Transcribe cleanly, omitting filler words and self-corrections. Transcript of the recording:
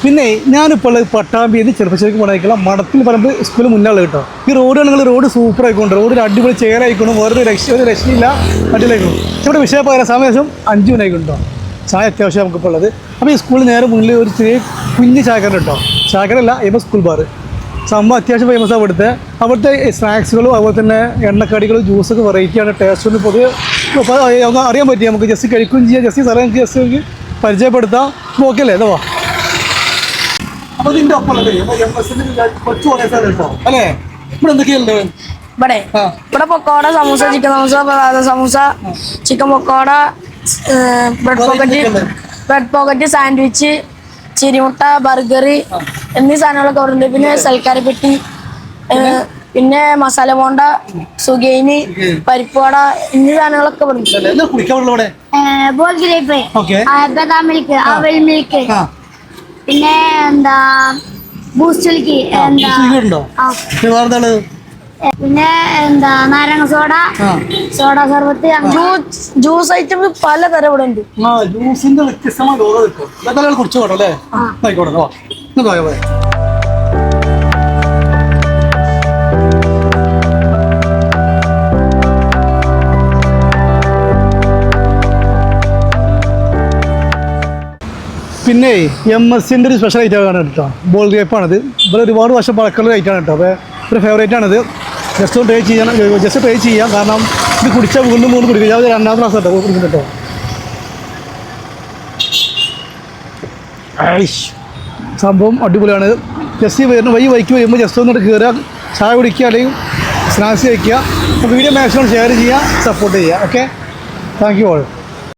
പിന്നെ ഞാനിപ്പോൾ ഉള്ളത് പട്ടാമ്പിയിൽ ചെറുപ്പശ്ശേരിക്ക് പോകാനായിട്ടുള്ള മടത്തിൽ പറമ്പ് സ്കൂളിൽ മുന്നാൾ കേട്ടോ. ഈ റോഡ് ആണെങ്കിൽ റോഡ് സൂപ്പർ ആയിക്കൊണ്ട് റോഡിൽ അടിപൊളി ചേരായിക്കണം, വേറൊരു രക്ഷയില്ല, അടിപൊളിയായിക്കണം. ഇവിടെ വിഷയം പറയാൻ സമയം 5 മണിയായിക്കൊണ്ടോ. ചായ അത്യാവശ്യം നമുക്കിപ്പോൾ ഉള്ളത്. അപ്പോൾ ഈ സ്കൂളിൽ നേരെ മുന്നിൽ ഒരു ചെറിയ കുഞ്ഞ് ചായക്കട കേട്ടോ. ചായക്കടല്ല, ഇപ്പോൾ സ്കൂൾ ബാർ സംഭവം അത്യാവശ്യം ഫേമസ് ആണ്. അവിടുത്തെ സ്നാക്സുകളും അതുപോലെ തന്നെ എണ്ണക്കടികളും ജ്യൂസൊക്കെ വെറൈറ്റിയാണ്. ടേസ്റ്റൊന്നും പൊതുവെ അറിയാൻ പറ്റി, നമുക്ക് ജസ്റ്റ് കഴിക്കുകയും ചെയ്യാം, ജസ്റ്റ് സ്ഥലം ജസ്റ്റ് പരിചയപ്പെടുത്താം. ഓക്കെ അല്ലേ? ഇതാ അപ്പോൾ ഇതിൻ്റെ ഒപ്പം കൊച്ചു കേട്ടോ അല്ലേ? ഇവിടെ എന്തൊക്കെയുണ്ട്? ഇവിടെ പൊക്കോട, സമൂസ, ചിക്കൻ സമൂസ, പലാദ samosa, chicken pakoda, bread pocket, sandwich, ചിരിമുട്ട, ബർഗർ എന്നീ സാധനങ്ങളൊക്കെ ഉണ്ട്. പിന്നെ സൽക്കാരപ്പെട്ടി, പിന്നെ മസാല ബോണ്ട, സുഗൈനി, പരിപ്പുവട എന്നീ സാധനങ്ങളൊക്കെ ബദാം മിൽക്ക്, അവൽ മിൽക്ക്, പിന്നെ എന്താ ബൂസ്റ്റ് മിൽക്ക്, പിന്നെ എന്താ നാരങ്ങ സോഡ, സോഡ സർബത്ത്, ജ്യൂസ് ഐറ്റംസ് പലതരം ഇവിടെ ഉണ്ട്. ജ്യൂസിന്റെ വ്യത്യസ്തമായ കുടിച്ചോട്ടെ അല്ലേ? ആയിക്കോട്ടെ. പിന്നെ MSന്റെ ഒരു സ്പെഷ്യൽ ഐറ്റമാണ് കേട്ടോ. ബോൾ ഗ്രേപ്പാണിത്. ഇവിടെ ഒരുപാട് വർഷം പഴക്കമുള്ള ഐറ്റമാണ് കേട്ടോ. അപ്പോൾ ഒരു ഫേവറേറ്റാണിത്. ജസ്റ്റ് ട്രൈ ചെയ്യാം. കാരണം ഇത് കുടിച്ചാൽ വീണ്ടും കുടിക്കുക. ഞാൻ 2ാമത്തെ ക്ലാസ് കേട്ടോ കുടിക്കുന്നു കേട്ടോ. സംഭവം അടിപൊളിയാണ്. ജസ്റ്റ് വൈക്ക് വരുമ്പോൾ ജസ്റ്റ് ഒന്നിട്ട് കയറുക, ചായ കുടിക്കുക, അല്ലെങ്കിൽ സ്നാക്സ് കഴിക്കുക. വീഡിയോ മാക്സിമം ഷെയർ ചെയ്യുക, സപ്പോർട്ട് ചെയ്യുക. Okay, thank you all.